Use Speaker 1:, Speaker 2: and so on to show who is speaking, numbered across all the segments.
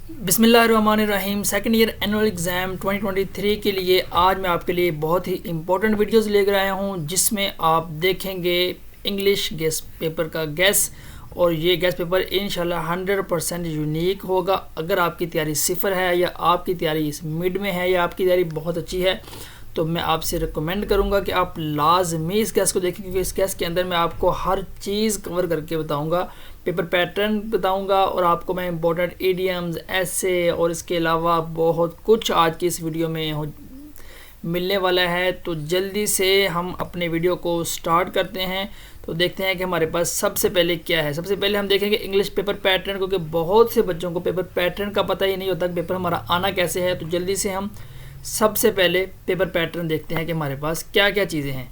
Speaker 1: بسم اللہ الرحمن الرحیم۔ سیکنڈ ایئر اینول ایگزام 2023 کے لیے آج میں آپ کے لیے بہت ہی امپورٹنٹ ویڈیوز لے کر آیا ہوں، جس میں آپ دیکھیں گے انگلش گیس پیپر کا گیس، اور یہ گیس پیپر انشاءاللہ 100% یونیک ہوگا۔ اگر آپ کی تیاری صفر ہے یا آپ کی تیاری اس مڈ میں ہے یا آپ کی تیاری بہت اچھی ہے تو میں آپ سے ریکمینڈ کروں گا کہ آپ لازمی اس گیس کو دیکھیں، کیونکہ اس گیس کے اندر میں آپ کو ہر چیز کور کر کے بتاؤں گا، پیپر پیٹرن بتاؤں گا، اور آپ کو میں امپورٹنٹ ایڈیمز، ایسے اور اس کے علاوہ بہت کچھ آج کی اس ویڈیو میں ملنے والا ہے۔ تو جلدی سے ہم اپنے ویڈیو کو سٹارٹ کرتے ہیں۔ تو دیکھتے ہیں کہ ہمارے پاس سب سے پہلے کیا ہے۔ سب سے پہلے ہم دیکھیں گے انگلش پیپر پیٹرن، کیونکہ بہت سے بچوں کو پیپر پیٹرن کا پتہ ہی نہیں ہوتا کہ پیپر ہمارا آنا کیسے ہے۔ تو جلدی سے ہم سب سے پہلے پیپر پیٹرن دیکھتے ہیں کہ ہمارے پاس کیا کیا چیزیں ہیں۔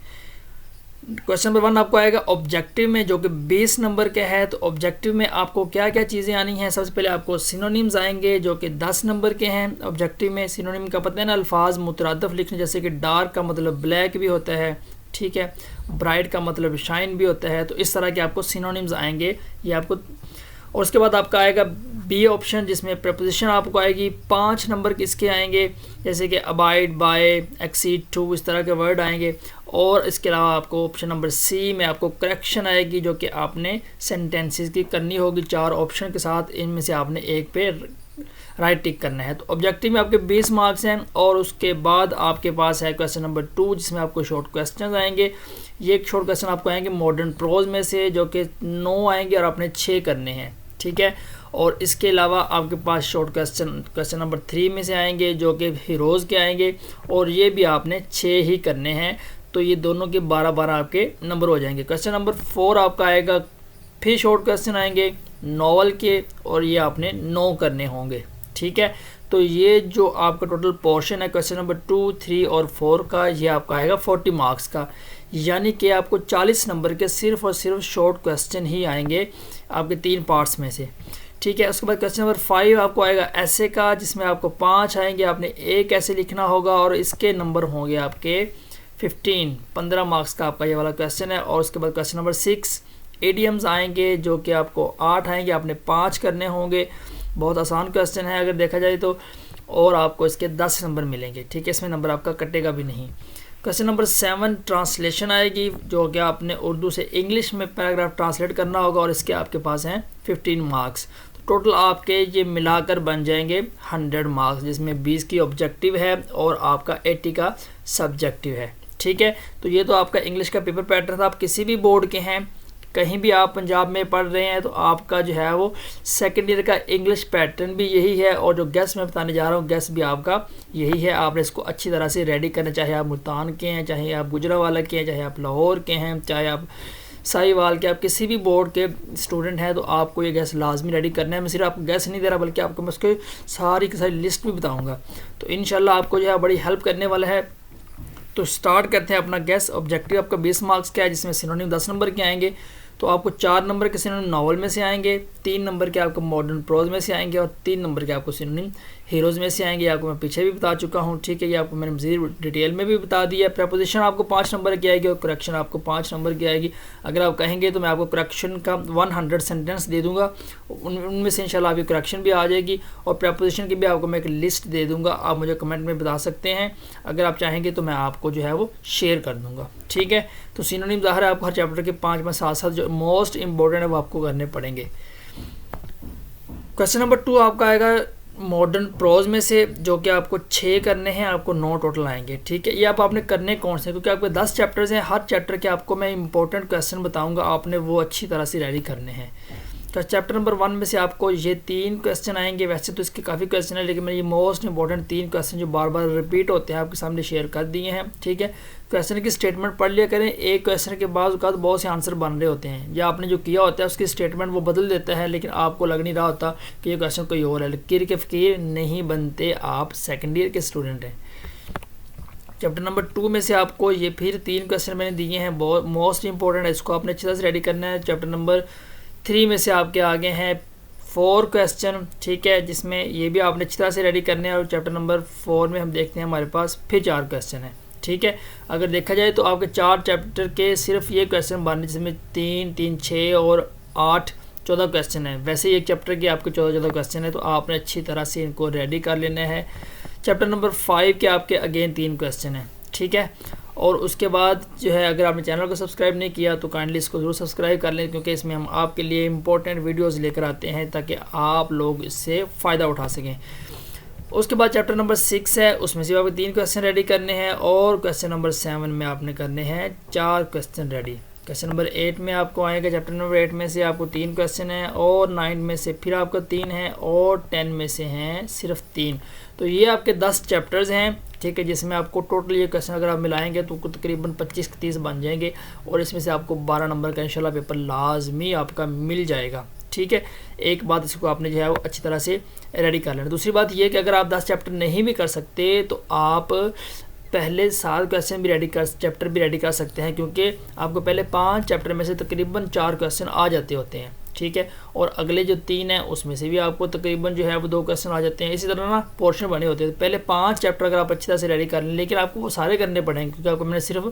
Speaker 1: کویسچن نمبر 1 آپ کو آئے گا آبجیکٹیو میں، جو کہ 20 نمبر کا ہے۔ تو آبجیکٹیو میں آپ کو کیا کیا چیزیں آنی ہیں؟ سب سے پہلے آپ کو سینونیمز آئیں گے جو کہ 10 نمبر کے ہیں۔ آبجیکٹیو میں سینونیم کا پتہ ہے نا، الفاظ مترادف لکھنے، جیسے کہ ڈارک کا مطلب بلیک بھی ہوتا ہے، ٹھیک ہے، برائٹ کا مطلب شائن بھی ہوتا ہے۔ تو اس طرح کے آپ کو سینونیمز آئیں گے، یہ آپ کو۔ اور اس کے بعد آپ کا آئے گا بی آپشن، جس میں پریپوزیشن آپ کو آئے گی 5 نمبر کس کے آئیں گے، جیسے کہ ابائڈ، بائی، ایکسیڈ ٹو، اس طرح کے ورڈ آئیں گے۔ اور اس کے علاوہ آپ کو آپشن نمبر سی میں آپ کو کریکشن آئے گی، جو کہ آپ نے سینٹینسز کی کرنی ہوگی 4 آپشن کے ساتھ، ان میں سے آپ نے ایک پہ رائٹ ٹک کرنا ہے۔ تو آبجیکٹیو میں آپ کے 20 مارکس ہیں۔ اور اس کے بعد آپ کے پاس ہے کویسچن نمبر 2، جس میں آپ کو شارٹ کویسچنز آئیں گے۔ یہ ایک شارٹ کویسچن آپ کو آئیں گے ماڈرن پروز میں سے، جو کہ 9 آئیں گے اور آپ نے 6 کرنے ہیں، ٹھیک ہے۔ اور اس کے علاوہ آپ کے پاس شارٹ کویسچن نمبر 3 میں سے آئیں گے، جو کہ ہیروز کے آئیں گے، اور یہ بھی آپ نے 6 ہی کرنے ہیں۔ تو یہ دونوں کے 12 آپ کے نمبر ہو جائیں گے۔ کویسچن نمبر 4 آپ کا آئے گا، پھر شارٹ کویسچن آئیں گے ناول کے، اور یہ آپ نے 9 کرنے ہوں گے، ٹھیک ہے۔ تو یہ جو آپ کا ٹوٹل پورشن ہے کویسچن نمبر 2، 3 اور 4 کا، یہ آپ کا آئے گا 40 مارکس کا، یعنی کہ آپ کو 40 نمبر کے صرف اور صرف شارٹ کویسچن ہی آئیں گے آپ کے 3 پارٹس میں سے، ٹھیک ہے۔ اس کے بعد کویسچن نمبر 5 آپ کو آئے گا ایسے کا، جس میں آپ کو 5 آئیں گے، آپ نے ایک ایسے لکھنا ہوگا، اور اس کے نمبر ہوں گے آپ کے 15 مارکس کا آپ کا یہ والا کویسچن ہے۔ اور اس کے بعد کویسچن نمبر 6 ایڈیمز آئیں گے، جو کہ آپ کو 8 آئیں گے، آپ نے 5 کرنے ہوں گے۔ بہت آسان کویسچن ہے اگر دیکھا جائے تو، اور آپ کو اس کے 10 نمبر ملیں گے، ٹھیک ہے، اس میں نمبر آپ کا کٹے گا بھی نہیں۔ کویسچن نمبر 7 ٹرانسلیشن آئے گی، جو کہ آپ نے اردو سے انگلش میں پیراگراف ٹرانسلیٹ کرنا ہوگا، اور اس کے آپ کے پاس ہیں 15 مارکس۔ تو ٹوٹل آپ کے یہ ملا کر بن جائیں گے 100 مارکس، جس میں 20 کی آبجیکٹیو ہے اور آپ کا 80 کا سبجیکٹیو ہے، ٹھیک ہے۔ تو یہ تو آپ کا انگلش کا پیپر پیٹرن تھا۔ آپ کسی بھی بورڈ کے ہیں، کہیں بھی آپ پنجاب میں پڑھ رہے ہیں، تو آپ کا جو ہے وہ سیکنڈ ایئر کا انگلش پیٹرن بھی یہی ہے، اور جو گیس میں بتانے جا رہا ہوں گیس بھی آپ کا یہی ہے۔ آپ نے اس کو اچھی طرح سے ریڈی کرنا، چاہے آپ ملتان کے ہیں، چاہے آپ گجرانوالہ کے ہیں، چاہے آپ لاہور کے ہیں، چاہے آپ ساہیوال کے، آپ کسی بھی بورڈ کے اسٹوڈنٹ ہیں، تو آپ کو یہ گیس لازمی ریڈی کرنا ہے۔ میں صرف آپ کو گیس نہیں دے رہا، بلکہ آپ کو میں اس کی ساری کی ساری لسٹ بھی بتاؤں گا، تو انشاءاللہ آپ کو جو ہے بڑی ہیلپ کرنے والا ہے۔ تو سٹارٹ کرتے ہیں اپنا گیس۔ آبجیکٹیو آپ کا 20 مارکس کا ہے، جس میں سینونیم 10 نمبر کے آئیں گے۔ تو آپ کو 4 نمبر کے سینونیم ناول میں سے آئیں گے، 3 نمبر کے آپ کو ماڈرن پروز میں سے آئیں گے، اور 3 نمبر کے آپ کو سینونیم ہیروز میں سے آئیں گے۔ آپ کو میں پیچھے بھی بتا چکا ہوں، ٹھیک ہے، یہ آپ کو میں نے مزید ڈیٹیل میں بھی بتا دیا ہے۔ پریپوزیشن آپ کو 5 نمبر کی آئے گی، اور کریکشن آپ کو 5 نمبر کی آئے گی۔ اگر آپ کہیں گے تو میں آپ کو کریکشن کا 100 سینٹینس دے دوں گا، ان میں سے انشاءاللہ آپ کی کریکشن بھی آ جائے گی، اور پریپوزیشن کی بھی آپ کو میں ایک لسٹ دے دوں گا، آپ مجھے کمنٹ میں بتا سکتے ہیں۔ اگر آپ چاہیں گے تو میں آپ کو جو ہے وہ شیئر کر دوں گا، ٹھیک ہے۔ تو سینونیم ظاہر ہے آپ کو ہر چیپٹر کے 5 میں ساتھ جو موسٹ امپورٹنٹ ہے وہ آپ کو کرنے پڑیں گے۔ کویسچن نمبر 2 آپ کا آئے گا ماڈرن پروز میں سے، جو کہ آپ کو 6 کرنے ہیں، آپ کو 9 ٹوٹل آئیں گے، ٹھیک ہے۔ یہ آپ نے کرنے کون سے، کیونکہ آپ کے 10 چیپٹرز ہیں، ہر چیپٹر کے آپ کو میں امپورٹنٹ کویسچن بتاؤں گا، آپ نے وہ اچھی طرح سے ریڈی کرنے ہیں۔ تو چیپٹر نمبر 1 میں سے آپ کو یہ 3 کویسچن آئیں گے، ویسے تو اس کے کافی کویسچن ہیں، لیکن میں یہ موسٹ امپورٹنٹ 3 کویسچن جو بار بار ریپیٹ ہوتے ہیں آپ کے سامنے شیئر کر دیے ہیں، ٹھیک ہے۔ کویسچن کی اسٹیٹمنٹ پڑھ لیا کریں، ایک کویسچن کے بعد اوقات بہت سے آنسر بن رہے ہوتے ہیں، یا آپ نے جو کیا ہوتا ہے اس کی اسٹیٹمنٹ وہ بدل دیتا ہے، لیکن آپ کو لگ نہیں رہا ہوتا کہ یہ کویسچن کوئی اور ہے۔ لکیر کے فقیر نہیں بنتے، آپ سیکنڈ ایئر کے اسٹوڈنٹ ہیں۔ چیپٹر نمبر 2 میں سے آپ کو یہ پھر 3 کویسچن میں نے دیے ہیں، بہت موسٹ امپورٹنٹ ہے، اس کو آپ نے اچھی طرح سے ریڈی کرنا ہے۔ چیپٹر نمبر 3 میں سے آپ کے آگے ہیں 4 کویسچن، ٹھیک ہے، جس میں یہ بھی آپ نے اچھی طرح سے ریڈی کرنے ہیں۔ اور چیپٹر نمبر 4 میں ہم دیکھتے ہیں ہمارے پاس پھر 4 کویسچن ہیں، ٹھیک ہے۔ اگر دیکھا جائے تو آپ کے 4 چیپٹر کے صرف یہ کویسچن بننے، جس میں 3 3 6 اور 8 14 کویسچن ہیں. ویسے ایک چیپٹر کے آپ کے 14 کویسچن ہیں، تو آپ نے اچھی طرح سے ان کو ریڈی کر لینا ہے. چیپٹر نمبر 5 کے آپ کے اگین 3 کویسچن ہیں، ٹھیک ہے. اور اس کے بعد جو ہے اگر آپ نے چینل کو سبسکرائب نہیں کیا تو کائنڈلی اس کو ضرور سبسکرائب کر لیں، کیونکہ اس میں ہم آپ کے لیے امپورٹنٹ ویڈیوز لے کر آتے ہیں تاکہ آپ لوگ اس سے فائدہ اٹھا سکیں. اس کے بعد چیپٹر نمبر 6 ہے، اس میں سے آپ کو 3 کویسچن ریڈی کرنے ہیں، اور کویسچن نمبر 7 میں آپ نے کرنے ہیں 4 کویسچن ریڈی. کویسچن نمبر 8 میں آپ کو آئے گا، چیپٹر نمبر 8 میں سے آپ کو 3 کویسچن ہیں، اور 9 میں سے پھر آپ کا 3 ہیں، اور 10 میں سے ہیں صرف 3. تو یہ آپ کے 10 چیپٹرز ہیں، ٹھیک ہے، جس میں آپ کو ٹوٹل یہ کویسچن اگر آپ ملائیں گے تو تقریباً 25-30 بن جائیں گے، اور اس میں سے آپ کو 12 نمبر کا انشاءاللہ پیپر لازمی آپ کا مل جائے گا، ٹھیک ہے. ایک بات اس کو آپ نے جو ہے وہ اچھی طرح سے ریڈی کر لینا. دوسری بات یہ کہ اگر آپ 10 چیپٹر نہیں بھی کر سکتے تو آپ پہلے 7 کویسچن بھی چیپٹر بھی ریڈی کر سکتے ہیں، کیونکہ آپ کو پہلے 5 چیپٹر میں سے تقریباً 4 کویسچن آ جاتے ہوتے ہیں، ٹھیک ہے. اور اگلے جو 3 ہیں اس میں سے بھی آپ کو تقریباً جو ہے وہ 2 کویسچن آ جاتے ہیں. اسی طرح نا پورشن بنے ہوتے ہیں. پہلے 5 چیپٹر اگر آپ اچھی طرح سے ریڈی کر لیں، لیکن آپ کو وہ سارے کرنے پڑیں گے، کیونکہ آپ کو میں نے صرف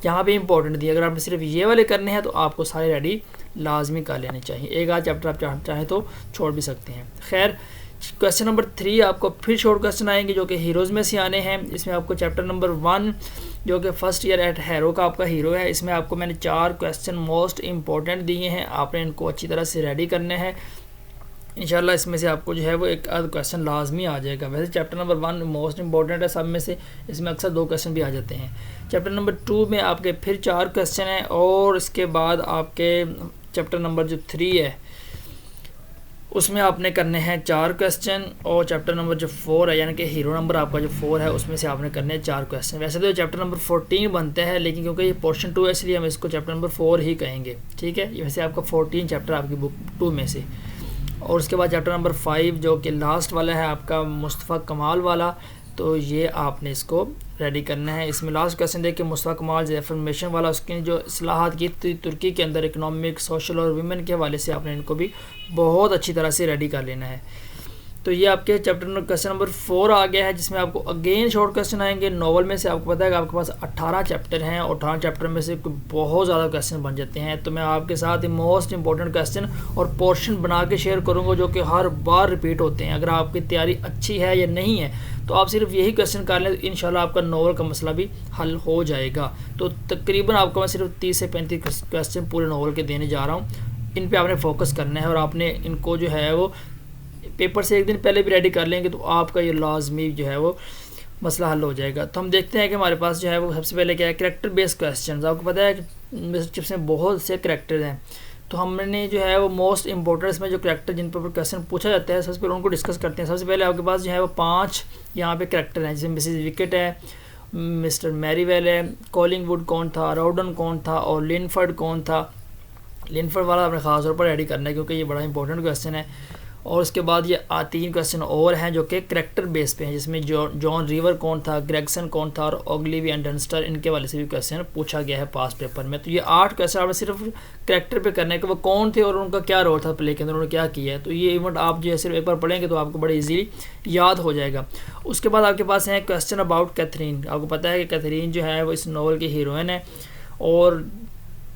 Speaker 1: یہاں پہ امپورٹنٹ دیا. اگر آپ نے صرف یہ والے کرنے ہیں تو آپ کو سارے ریڈی لازمی کر لینے چاہیے. ایک آدھ چیپٹر آپ چاہیں تو چھوڑ بھی سکتے ہیں. خیر، کویسچن نمبر 3 آپ کو پھر شارٹ کویسچن آئیں گے جو کہ ہیروز میں سے آنے ہیں. اس میں آپ کو چیپٹر نمبر 1 جو کہ فرسٹ ایئر ایٹ ہیرو کا آپ کا ہیرو ہے، اس میں آپ کو میں نے 4 کویسچن موسٹ امپورٹنٹ دیے ہیں. آپ نے ان کو اچھی طرح سے ریڈی کرنے ہیں. انشاءاللہ اس میں سے آپ کو جو ہے وہ ایک آدھ کویسچن لازمی آ جائے گا. ویسے چیپٹر نمبر 1 موسٹ امپورٹنٹ ہے سب میں سے، اس میں اکثر 2 کویسچن بھی آ جاتے ہیں. چیپٹر نمبر 2 میں آپ کے پھر 4 کویسچن ہیں، اور اس کے بعد آپ کے چیپٹر نمبر جو 3 ہے اس میں آپ نے کرنے ہیں 4 کویسچن، اور چیپٹر نمبر جو 4 ہے یعنی کہ ہیرو نمبر آپ کا جو 4 ہے اس میں سے آپ نے کرنے ہیں 4 کویسچن. ویسے تو چیپٹر نمبر 14 بنتے ہیں، لیکن کیونکہ یہ پورشن 2 ہے اس لیے ہم اس کو چیپٹر نمبر 4 ہی کہیں گے، ٹھیک ہے. یہ ویسے آپ کا 14 چیپٹر آپ کی بک 2 میں سے. اور اس کے بعد چیپٹر نمبر 5 جو کہ لاسٹ والا ہے آپ کا مصطفیٰ کمال والا، تو یہ آپ نے اس کو ریڈی کرنا ہے. اس میں لاسٹ کویسچن دیکھ کے مصطفیٰ کمال ریفارمیشن والا، اس کی جو اصلاحات کی تھی ترکی کے اندر اکنامک، سوشل اور ویمن کے حوالے سے، آپ نے ان کو بھی بہت اچھی طرح سے ریڈی کر لینا ہے. تو یہ آپ کے چیپٹر کویسچن نمبر 4 آ گیا ہے، جس میں آپ کو اگین شارٹ کویسچن آئیں گے. ناول میں سے آپ کو پتہ ہے کہ آپ کے پاس 18 چیپٹر ہیں، اور 18 چیپٹر میں سے بہت زیادہ کویسچن بن جاتے ہیں. تو میں آپ کے ساتھ موسٹ امپورٹنٹ کویسچن اور پورشن بنا کے شیئر کروں گا جو کہ ہر بار ریپیٹ ہوتے ہیں. اگر آپ کی تیاری اچھی ہے یا نہیں ہے تو آپ صرف یہی کویسچن کر لیں تو انشاءاللہ آپ کا ناول کا مسئلہ بھی حل ہو جائے گا. تو تقریباً آپ کو میں صرف 30 سے 35 کویسچن پورے ناول کے دینے جا رہا ہوں. ان پہ آپ نے فوکس کرنا ہے، اور آپ نے ان کو جو ہے وہ پیپر سے ایک دن پہلے بھی ریڈی کر لیں گے تو آپ کا یہ لازمی جو ہے وہ مسئلہ حل ہو جائے گا. تو ہم دیکھتے ہیں کہ ہمارے پاس جو ہے وہ سب سے پہلے کیا ہے، کریکٹر بیس کویسچنز. آپ کو پتہ ہے کہ مسٹر چپس میں بہت سے کریکٹرز ہیں، تو ہم نے جو ہے وہ موسٹ امپورٹنٹ میں جو کریکٹر جن پر کویسچن پوچھا جاتا ہے سب سے پہلے ان کو ڈسکس کرتے ہیں. سب سے پہلے آپ کے پاس جو ہے وہ 5 یہاں پہ کریکٹر ہیں، جیسے مسز وکٹ ہے، مسٹر میری ویل ہے، کولنگ ووڈ کون تھا، راؤڈن کون تھا، اور لنفرڈ کون تھا. لنفرڈ والا آپ نے خاص طور پر ریڈی کرنا ہے کیونکہ یہ بڑا امپورٹنٹ کویسچن ہے. اور اس کے بعد یہ 3 کویسچن اور ہیں جو کہ کریکٹر بیس پہ ہیں، جس میں جان ریور کون تھا، گریگسن کون تھا، اور اوگلیوی اینڈ ڈنسٹر، ان کے والے سے بھی کویسچن پوچھا گیا ہے پاس پیپر میں. تو یہ 8 کویسچن آپ نے صرف کریکٹر پہ کرنے کہ وہ کون تھے اور ان کا کیا رول تھا پلے کے اندر، انہوں نے کیا کیا ہے. تو یہ ایونٹ آپ جو ہے صرف ایک بار پڑھیں گے تو آپ کو بڑے ایزیلی یاد ہو جائے گا. اس کے بعد آپ کے پاس ہیں کویسچن اباؤٹ کیتھرین. آپ کو پتہ ہے کہ کیتھرین جو ہے وہ اس ناول کی ہیروئن ہے، اور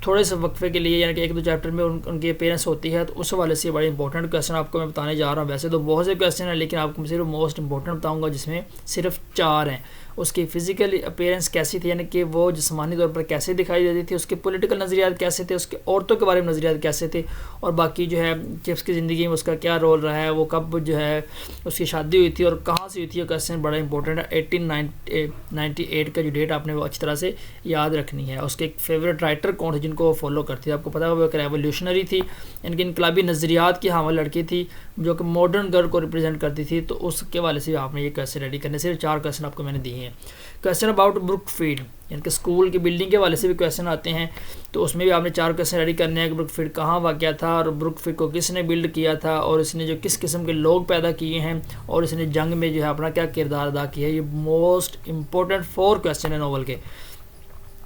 Speaker 1: تھوڑے سے وقفے کے لیے یعنی کہ 1-2 چیپٹر میں ان کی اپیرنس ہوتی ہے. تو اس حوالے سے بڑے امپورٹنٹ کویسچن آپ کو میں بتانے جا رہا ہوں. ویسے تو بہت سے کویسچن ہیں لیکن آپ کو صرف موسٹ امپورٹنٹ بتاؤں گا جس میں صرف 4 ہیں. اس کی فزیکل اپیرنس کیسی تھی، یعنی کہ وہ جسمانی طور پر کیسے دکھائی دیتی تھی، اس کے پولیٹیکل نظریات کیسے تھے، اس کے عورتوں کے بارے میں نظریات کیسے تھے، اور باقی جو ہے چپس کی زندگی میں اس کا کیا رول رہا ہے، وہ کب جو ہے اس کی شادی ہوئی تھی اور کہاں سے ہوئی تھی. یہ کویسچن بڑا امپورٹنٹ ہے. 1898 کا جو ڈیٹ آپ نے وہ اچھی طرح سے یاد رکھنی ہے. اس کے ایک فیوریٹ رائٹر کون تھے جن کو وہ فالو کرتی ہے، آپ کو پتا ہے وہ ایک ریولیوشنری تھی، ان کے انقلابی نظریات کی حامل لڑکی تھی جو کہ ماڈرن گرل کو ریپرزینٹ کرتی تھی. تو اس کے والے سے آپ نے یہ کویسچن ریڈی کرنے، صرف 4 کویسچن آپ کو میں نے دیے ہیں. کویسچن اباؤٹ بروک فیلڈ یعنی کہ اسکول کی بلڈنگ کے والے سے بھی کویسچن آتے ہیں. تو اس میں بھی آپ نے 4 کویسچن ریڈی کرنے ہیں کہ بروک فیلڈ کہاں واقع تھا، اور بروک فیلڈ کو کس نے بلڈ کیا تھا، اور اس نے جو کس قسم کے لوگ پیدا کیے ہیں، اور اس نے جنگ میں جو ہے اپنا کیا کردار ادا کیا ہے. یہ موسٹ امپورٹنٹ 4 کویسچن ہیں ناول کے.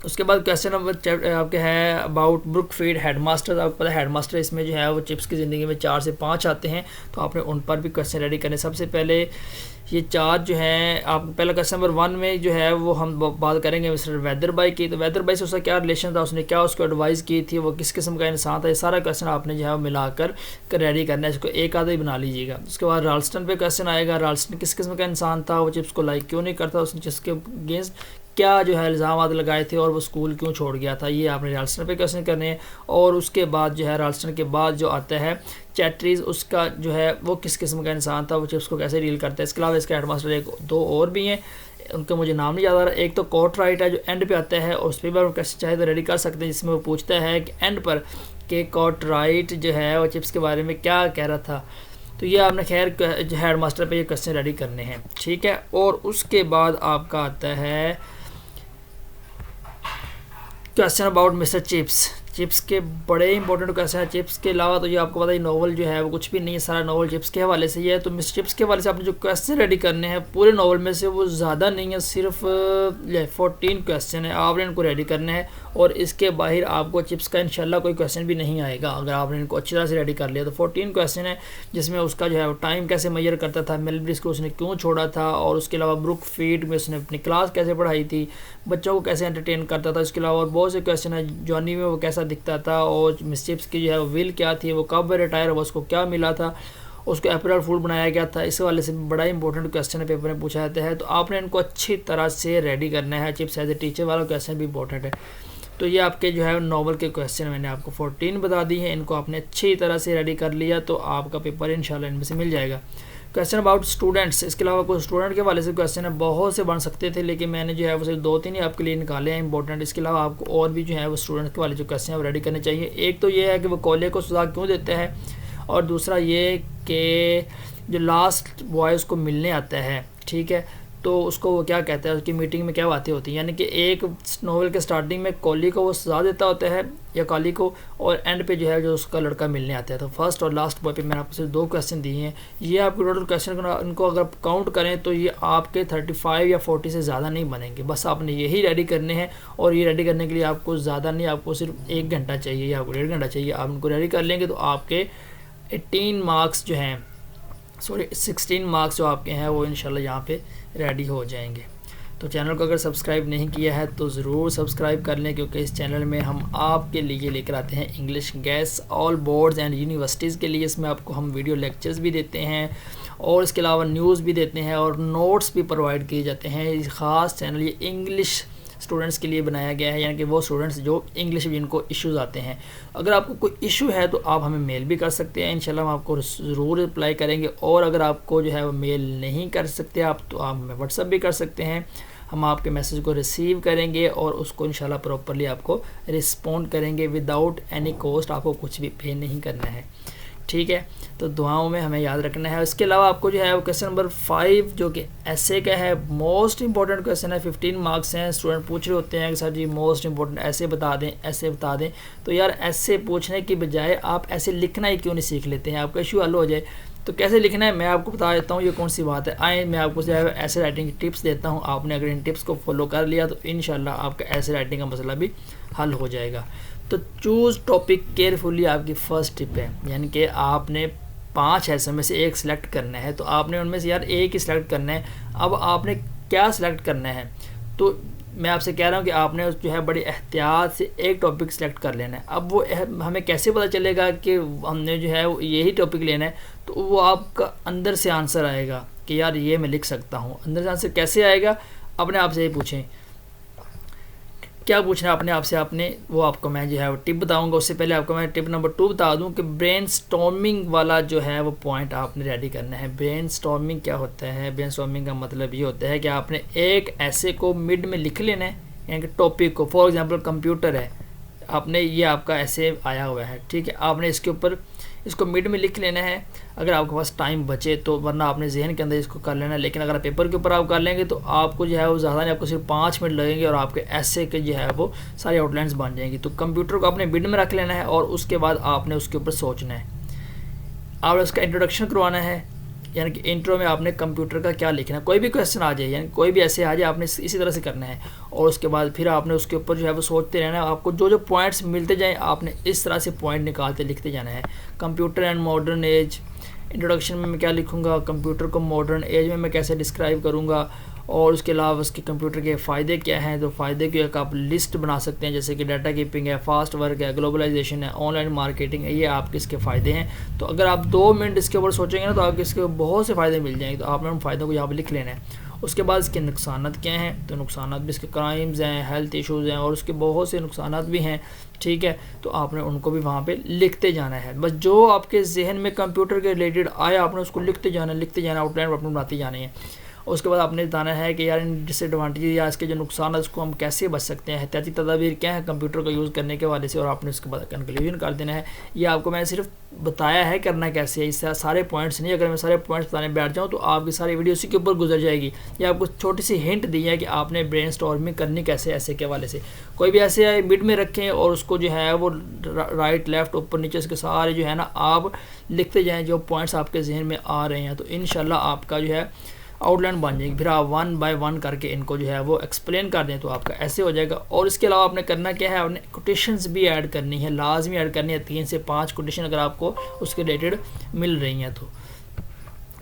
Speaker 1: اس کے بعد کویسچن نمبر آپ کے ہے about Brookfield head master. آپ کو پتا ہے ہیڈ ماسٹر اس میں جو ہے وہ چپس کی زندگی میں 4 سے 5 آتے ہیں, تو آپ نے ان پر بھی کویسچن ریڈی کرنے. سب سے پہلے یہ 4 جو ہیں, آپ پہلا کویسچن نمبر 1 میں جو ہے وہ ہم بات کریں گے مسٹر ویدر بائی کی. تو ویدر بائی سے اس کا کیا ریلیشن تھا, اس نے کیا اس کو ایڈوائز کی تھی, وہ کس قسم کا انسان تھا, یہ سارا کویسچن آپ نے جو ہے وہ ملا کر ریڈی کرنا ہے. اس کو ایک آدھا ہی بنا لیجیے گا. اس کے بعد رالسٹن پہ کویسچن آئے گا, رالسٹن کس قسم کا انسان تھا, وہ چپس کو لائک کیوں نہیں کرتا, اس نے چپس کے اگینسٹ کیا جو ہے الزامات لگائے تھے, اور وہ اسکول کیوں چھوڑ گیا تھا. یہ آپ نے رالسٹن پہ کویسچن کرنے ہیں. اور اس کے بعد جو ہے رالسٹن کے بعد جو آتا ہے چیٹریز, اس کا جو ہے وہ کس قسم کا انسان تھا, وہ چپس کو کیسے ڈیل کرتا ہے. اس کے علاوہ اس کے ہیڈ ماسٹر 2 اور بھی ہیں, ان کا مجھے نام نہیں یاد آ رہا. ایک تو کوٹ رائٹ ہے جو اینڈ پہ آتا ہے, اور اس پہ بھی آپ کیسے چاہے تو ریڈی کر سکتے ہیں, جس میں وہ پوچھتا ہے کہ اینڈ پر کہ کوٹ رائٹ جو ہے وہ چپس کے بارے میں کیا کہہ رہا تھا. تو یہ آپ نے خیر ہیڈ ماسٹر پہ یہ کویسچن ریڈی کرنے ہیں, ٹھیک ہے. اور اس کے بعد آپ کا آتا ہے question about mister Chips. Chips کے بڑے امپورٹنٹ کویسچن ہیں. چپس کے علاوہ تو یہ آپ کو پتا ہے ناول جو ہے وہ کچھ بھی نہیں ہے, سارا ناول چپس کے حوالے سے ہی ہے. تو مسٹر چپس کے حوالے سے آپ نے جو کویسچن ریڈی کرنے ہیں پورے ناول میں سے وہ زیادہ نہیں ہے, صرف 14 کویسچن ہیں, آپ نے ان کو ریڈی کرنے ہیں. اور اس کے باہر آپ کو چپس کا انشاءاللہ کوئی کویسچن بھی نہیں آئے گا اگر آپ نے ان کو اچھی طرح سے ریڈی کر لیا. تو 14 کویسچن ہیں, جس میں اس کا جو ہے وہ ٹائم کیسے میئر کرتا تھا, میلبرس کو اس نے کیوں چھوڑا تھا, اور اس کے علاوہ بروک فیلڈ میں اس نے اپنی کلاس کیسے پڑھائی تھی, بچوں کو کیسے انٹرٹین کرتا تھا. اس کے علاوہ اور بہت سے کویسچن ہیں, جوانی میں وہ کیسا دکھتا تھا, اور مس چپس کی جو ہے ول کیا تھی, وہ کب ریٹائر ہوا, اس کو کیا ملا تھا, اس کو اپریل فول بنایا گیا تھا. اس والے سے بڑا امپورٹنٹ کویسچن ہے, پیپر میں پوچھا جاتا ہے. تو آپ نے ان کو اچھی طرح سے ریڈی کرنا ہے. چپس ایز اے ٹیچر والا کویسچن بھی امپورٹنٹ ہے. تو یہ آپ کے جو ہے ناول کے کویسچن میں نے آپ کو 14 بتا دی ہیں, ان کو آپ نے اچھی طرح سے ریڈی کر لیا تو آپ کا پیپر انشاءاللہ ان میں سے مل جائے گا. کویسچن اباؤٹ اسٹوڈنٹس, اس کے علاوہ کوئی اسٹوڈنٹ کے حوالے سے کویسچن ہے, بہت سے بن سکتے تھے, لیکن میں نے جو ہے وہ صرف 2-3 ہی آپ کے لیے نکالے ہیں امپورٹنٹ. اس کے علاوہ آپ کو اور بھی جو ہے وہ اسٹوڈنٹ کے والے جو کویسچن ہیں وہ ریڈی کرنے چاہیے. ایک تو یہ ہے کہ وہ کولے کو سزا کیوں دیتا ہے, اور دوسرا یہ کہ جو لاسٹ بوائے اس کو ملنے آتا ہے, ٹھیک ہے, تو اس کو وہ کیا کہتا ہے, اس کی میٹنگ میں کیا باتیں ہوتی ہیں. یعنی کہ ایک ناول کے سٹارٹنگ میں کولی کو وہ سزا دیتا ہوتا ہے یا کالی کو, اور اینڈ پہ جو ہے جو اس کا لڑکا ملنے آتا ہے. تو فرسٹ اور لاسٹ بوائے پہ میں نے آپ کو صرف 2 کویسچن دیے ہیں. یہ آپ کو ٹوٹل کویسچن ان کو اگر کاؤنٹ کریں تو یہ آپ کے 35 یا 40 سے زیادہ نہیں بنیں گے. بس آپ نے یہی ریڈی کرنے ہیں, اور یہ ریڈی کرنے کے لیے آپ کو زیادہ نہیں, آپ کو صرف 1 گھنٹہ چاہیے یا آپ کو 1.5 گھنٹہ چاہیے. آپ ان کو ریڈی کر لیں گے تو آپ کے 18 مارکس جو ہیں 16 مارکس جو آپ کے ہیں وہ انشاءاللہ یہاں پہ ریڈی ہو جائیں گے. تو چینل کو اگر سبسکرائب نہیں کیا ہے تو ضرور سبسکرائب کر لیں, کیونکہ اس چینل میں ہم آپ کے لیے لے کر آتے ہیں English guess all boards and universities کے لیے. اس میں آپ کو ہم ویڈیو لیکچرز بھی دیتے ہیں, اور اس کے علاوہ نیوز بھی دیتے ہیں, اور نوٹس بھی پرووائڈ کیے جاتے ہیں. خاص چینل یہ انگلش اسٹوڈنٹس کے لیے بنایا گیا ہے, یعنی کہ وہ اسٹوڈنٹس جو انگلش میں جن کو ایشوز آتے ہیں. اگر آپ کو کوئی ایشو ہے تو آپ ہمیں میل بھی کر سکتے ہیں, انشاءاللہ ہم آپ کو ضرور رپلائی کریں گے. اور اگر آپ کو جو ہے وہ میل نہیں کر سکتے آپ, تو آپ ہمیں واٹس ایپ بھی کر سکتے ہیں. ہم آپ کے میسیج کو ریسیو کریں گے اور اس کو انشاءاللہ پراپرلی آپ کو رسپونڈ کریں گے وداؤٹ اینی کوسٹ. آپ کو کچھ بھی پے نہیں کرنا ہے, ٹھیک ہے. تو دعاؤں میں ہمیں یاد رکھنا ہے. اس کے علاوہ آپ کو جو ہے وہ کویسچن نمبر 5 جو کہ ایسے کا ہے, موسٹ امپورٹنٹ کویسچن ہے. 15 مارکس ہیں. اسٹوڈنٹ پوچھ رہے ہوتے ہیں کہ سر جی موسٹ امپورٹنٹ ایسے بتا دیں, ایسے بتا دیں. تو یار ایسے پوچھنے کی بجائے آپ ایسے لکھنا ہی کیوں نہیں سیکھ لیتے ہیں, آپ کا ایشو حل ہو جائے. تو کیسے لکھنا ہے میں آپ کو بتا دیتا ہوں, یہ کون سی بات ہے. آئیں میں آپ کو جو ہے ایسے رائٹنگ کی ٹپس دیتا ہوں. آپ نے اگر ان ٹپس کو فالو کر لیا تو انشاءاللہ آپ کا ایسے رائٹنگ کا مسئلہ بھی حل ہو جائے گا. تو چوز ٹاپک کیئرفلی آپ کی فرسٹ ٹپ ہے, یعنی کہ آپ نے 5 ایسے میں سے ایک سلیکٹ کرنا ہے. تو آپ نے ان میں سے یار ایک ہی سلیکٹ کرنا ہے. اب آپ نے کیا سلیکٹ کرنا ہے, تو میں آپ سے کہہ رہا ہوں کہ آپ نے جو ہے بڑی احتیاط سے ایک ٹاپک سلیکٹ کر لینا ہے. اب وہ ہمیں کیسے پتہ چلے گا کہ ہم نے جو ہے یہی ٹاپک لینا ہے, تو وہ آپ کا اندر سے آنسر آئے گا کہ یار یہ میں لکھ سکتا ہوں. اندر سے آنسر کیسے آئے گا, اپنے آپ سے یہ پوچھیں. کیا پوچھنا ہے اپنے آپ سے, آپ نے وہ آپ کو میں جو ہے وہ ٹپ بتاؤں گا. اس سے پہلے آپ کو میں ٹپ نمبر 2 بتا دوں کہ برین سٹارمنگ والا جو ہے وہ پوائنٹ آپ نے ریڈی کرنا ہے. برین سٹارمنگ کیا ہوتا ہے, برین سٹارمنگ کا مطلب یہ ہوتا ہے کہ آپ نے ایک ایسے کو مڈ میں لکھ لینا ہے, یعنی کہ ٹاپک کو. فار ایگزامپل کمپیوٹر ہے, آپ نے یہ آپ کا ایسے آیا ہوا ہے, ٹھیک ہے, آپ نے اس کے اوپر اس کو مڈ میں لکھ لینا ہے اگر آپ کے پاس ٹائم بچے تو, ورنہ آپ نے ذہن کے اندر اس کو کر لینا ہے. لیکن اگر پیپر کے اوپر آپ کر لیں گے تو آپ کو جو ہے وہ زیادہ نہیں, آپ کو صرف 5 منٹ لگیں گے اور آپ کے ایسے کے جو ہے وہ ساری آؤٹ لائنس بن جائیں گی. تو کمپیوٹر کو آپ نے مڈ میں رکھ لینا ہے, اور اس کے بعد آپ نے اس کے اوپر سوچنا ہے. آپ نے اس کا انٹروڈکشن کروانا ہے, یعنی کہ انٹرو میں آپ نے کمپیوٹر کا کیا لکھنا ہے. کوئی بھی کویسچن آ جائے, یعنی کوئی بھی ایسے آ جائے, آپ نے اسی طرح سے کرنا ہے. اور اس کے بعد پھر آپ نے اس کے اوپر جو ہے وہ سوچتے رہنا ہے. آپ کو جو پوائنٹس ملتے جائیں آپ نے اس طرح سے پوائنٹ نکالتے لکھتے جانا ہے. Computer and modern age, introduction میں کیا لکھوں گا, کمپیوٹر کو ماڈرن ایج میں کیسے ڈسکرائب کروں گا, اور اس کے علاوہ اس کے کمپیوٹر کے فائدے کیا ہیں. تو فائدے کی ایک آپ لسٹ بنا سکتے ہیں, جیسے کہ ڈیٹا کیپنگ ہے, فاسٹ ورک ہے, گلوبلائزیشن ہے, آن لائن مارکیٹنگ ہے. یہ آپ کے اس کے فائدے ہیں. تو اگر آپ 2 منٹ اس کے اوپر سوچیں گے نا تو آپ کے اس کے بہت سے فائدے مل جائیں گے. تو آپ نے ان فائدوں کو یہاں پہ لکھ لینا ہے. اس کے بعد اس کے نقصانات کیا ہیں, تو نقصانات بھی اس کے کرائمز ہیں, ہیلتھ ایشوز ہیں, اور اس کے بہت سے نقصانات بھی ہیں. ٹھیک ہے, تو آپ نے ان کو بھی وہاں پہ لکھتے جانا ہے. بس جو آپ کے ذہن میں کمپیوٹر کے ریلیٹڈ آیا آپ نے اس کو لکھتے جانا, آؤٹ لائن اپنے بناتے جانے ہیں. اس کے بعد آپ نے بتانا ہے کہ یار ان ڈس ایڈوانٹیج یا اس کے جو نقصان ہے اس کو ہم کیسے بچ سکتے ہیں, احتیاطی تدابیر کیا ہے کمپیوٹر کا یوز کرنے کے حوالے سے, اور آپ نے اس کے بعد کنکلوژن کر دینا ہے. یہ آپ کو میں نے صرف بتایا ہے کرنا کیسے ہے, اس سے سارے پوائنٹس نہیں. اگر میں سارے پوائنٹس بتانے بیٹھ جاؤں تو آپ کی ساری ویڈیو اسی کے اوپر گزر جائے گی. یہ آپ کو چھوٹی سی ہنٹ دی ہے کہ آپ نے برین اسٹارمنگ کرنی کیسے ایسے کے حوالے سے. کوئی بھی ایسے مڈ میں رکھیں اور اس کو جو ہے وہ رائٹ لیفٹ اوپر نیچے اس کے سارے جو ہے نا آپ لکھتے جائیں جو پوائنٹس آپ کے ذہن میں آ رہے ہیں. تو انشاءاللہ آپ کا جو ہے آؤٹ لائن بن جائے گی. پھر آپ 1 بائی 1 کر کے ان کو جو ہے وہ ایکسپلین کر دیں تو آپ کا ایسے ہو جائے گا. اور اس کے علاوہ آپ نے کرنا کیا ہے, آپ نے کوٹیشنز بھی ایڈ کرنی ہے, لازمی ایڈ کرنی ہے. 3 سے 5 کوٹیشن اگر آپ کو اس کے ریلیٹڈ مل رہی ہیں تو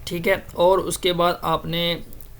Speaker 1: ٹھیک ہے. اور اس کے بعد آپ نے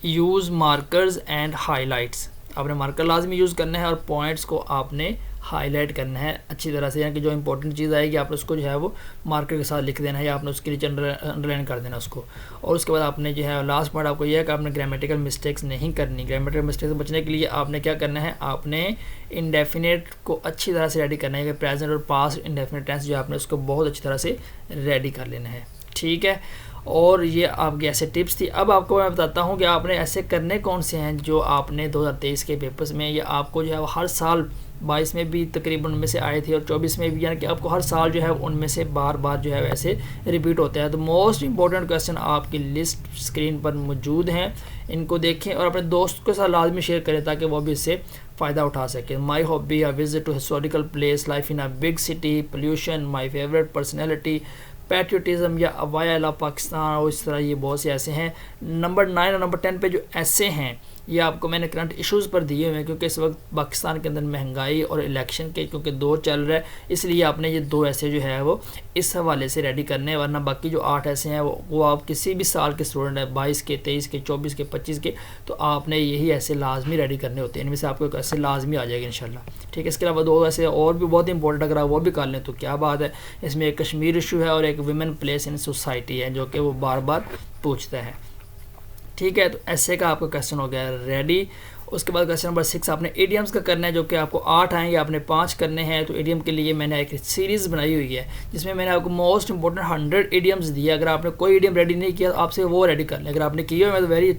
Speaker 1: use markers and high lights, آپ نے مارکر لازمی یوز کرنا ہے اور پوائنٹس کو آپ نے ہائی لائٹ کرنا ہے اچھی طرح سے, یعنی کہ جو امپورٹنٹ چیز آئے گی آپ نے اس کو جو ہے وہ مارکر کے ساتھ لکھ دینا ہے, یا آپ نے اس کے نیچے انڈر لائن کر دینا اس کو. اور اس کے بعد آپ نے جو ہے لاسٹ پوائنٹ آپ کو یہ ہے کہ آپ نے گرامیٹیکل مسٹیکس نہیں کرنی. گرامیٹیکل مسٹیکس سے بچنے کے لیے آپ نے کیا کرنا ہے, آپ نے انڈیفینیٹ کو اچھی طرح سے ریڈی کرنا ہے, کہ پریزنٹ اور پاسٹ انڈیفینیٹ ٹینس جو آپ نے اس کو بہت اچھی طرح سے ریڈی کر لینا ہے. ٹھیک ہے, اور یہ آپ کی ایسے ٹپس تھی. اب آپ کو میں بتاتا ہوں کہ آپ نے ایسے کرنے کون سے ہیں جو آپ نے 2023 کے پیپرز میں, یا آپ کو جو ہے وہ ہر سال 22 میں بھی تقریباً ان میں سے آئے تھے اور 24 میں بھی, یعنی کہ آپ کو ہر سال جو ہے ان میں سے بار بار جو ہے ایسے ریپیٹ ہوتا ہے. تو موسٹ امپورٹنٹ کویسچن آپ کی لسٹ اسکرین پر موجود ہیں, ان کو دیکھیں اور اپنے دوست کے ساتھ لازمی شیئر کریں تاکہ وہ بھی اس سے فائدہ اٹھا سکے. My hobby, a visit to historical place, life in a big city, pollution, my favourite personality, patriotism یا وائی آئی لو پاکستان, اور اس طرح یہ بہت سے ایسے ہیں. نمبر 9 اور نمبر 10 پہ جو ایسے ہیں یہ آپ کو میں نے کرنٹ ایشوز پر دیے ہوئے ہیں, کیونکہ اس وقت پاکستان کے اندر مہنگائی اور الیکشن کے کیونکہ 2 چل رہا ہے, اس لیے آپ نے یہ 2 ایسے جو ہے وہ اس حوالے سے ریڈی کرنے ہیں. ورنہ باقی جو 8 ایسے ہیں وہ آپ کسی بھی سال کے اسٹوڈنٹ ہیں, 22 کے, 23 کے, 24 کے, 25 کے, تو آپ نے یہی ایسے لازمی ریڈی کرنے ہوتے ہیں. ان میں سے آپ کو ایک ایسے لازمی آ جائے گا انشاءاللہ. ٹھیک ہے, اس کے علاوہ 2 ایسے اور بھی بہت امپورٹنٹ, اگر آپ وہ بھی کر لیں تو کیا بات ہے. اس میں ایک کشمیر ایشو ہے اور ایک ویمن پلیس ان سوسائٹی ہے جو کہ وہ بار بار پوچھتا ہے. ٹھیک ہے, تو ایسے کا آپ کا کویسچن ہو گیا ریڈی. اس کے بعد کویسچن نمبر 6 آپ نے ایڈیمز کا کرنا ہے, جو کہ آپ کو 8 آئیں گے, آپ نے 5 کرنے ہیں. تو ایڈیم کے لیے میں نے ایک سیریز بنائی ہوئی ہے جس میں نے آپ کو موسٹ امپورٹنٹ 100 ایڈیمز دیا. اگر آپ نے کوئی ایڈیم ریڈی نہیں کیا تو آپ سے وہ ریڈی کر لیں. اگر آپ نے کیا ہے تو ویری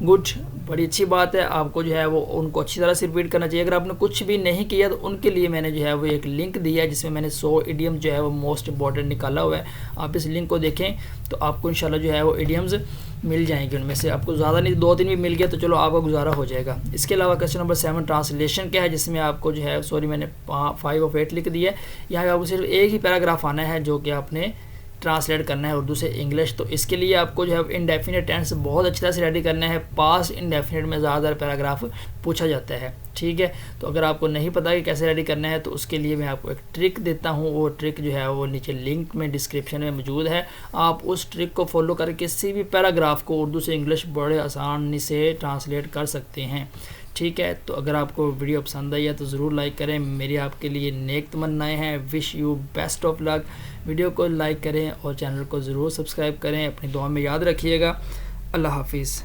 Speaker 1: گڈ, بڑی اچھی بات ہے. آپ کو جو ہے وہ ان کو اچھی طرح سے ریپیٹ کرنا چاہیے. اگر آپ نے کچھ بھی نہیں کیا تو ان کے لیے میں نے جو ہے وہ ایک لنک دیا ہے جس میں نے 100 ایڈیم جو ہے وہ موسٹ امپورٹنٹ نکالا ہوا ہے. آپ اس لنک کو دیکھیں تو آپ کو انشاءاللہ جو ہے وہ ایڈیمز مل جائیں گے. ان میں سے آپ کو زیادہ نہیں 2-3 بھی مل گیا تو چلو آپ کا گزارا ہو جائے گا. اس کے علاوہ کویسچن نمبر 7 ٹرانسلیشن کیا ہے, جس میں آپ کو جو ہے میں نے 5 of 8 لکھ دیا ہے. یہاں آپ کو صرف ایک ہی پیراگراف آنا ہے جو کہ آپ نے ٹرانسلیٹ کرنا ہے اردو سے انگلش. تو اس کے لیے آپ کو جو ہے انڈیفینٹ ٹینس بہت اچھی طرح سے ریڈی کرنا ہے. پاسٹ انڈیفینٹ میں زیادہ تر پیراگراف پوچھا جاتا ہے. ٹھیک ہے, تو اگر آپ کو نہیں پتا کہ کیسے ریڈی کرنا ہے تو اس کے لیے میں آپ کو ایک ٹرک دیتا ہوں. وہ ٹرک جو ہے وہ نیچے لنک میں ڈسکرپشن میں موجود ہے. آپ اس ٹرک کو فالو کر کے کسی بھی پیراگراف کو اردو سے انگلش بڑے آسانی سے ٹرانسلیٹ کر سکتے ہیں. ٹھیک ہے, تو اگر آپ کو ویڈیو پسند آئی ہے تو ضرور لائک کریں. میری آپ کے لیے نیک تمنائیں ہیں. Wish you best of luck. Video کو لائک کریں اور چینل کو ضرور سبسکرائب کریں. اپنی دعا میں یاد رکھیے گا. اللہ حافظ.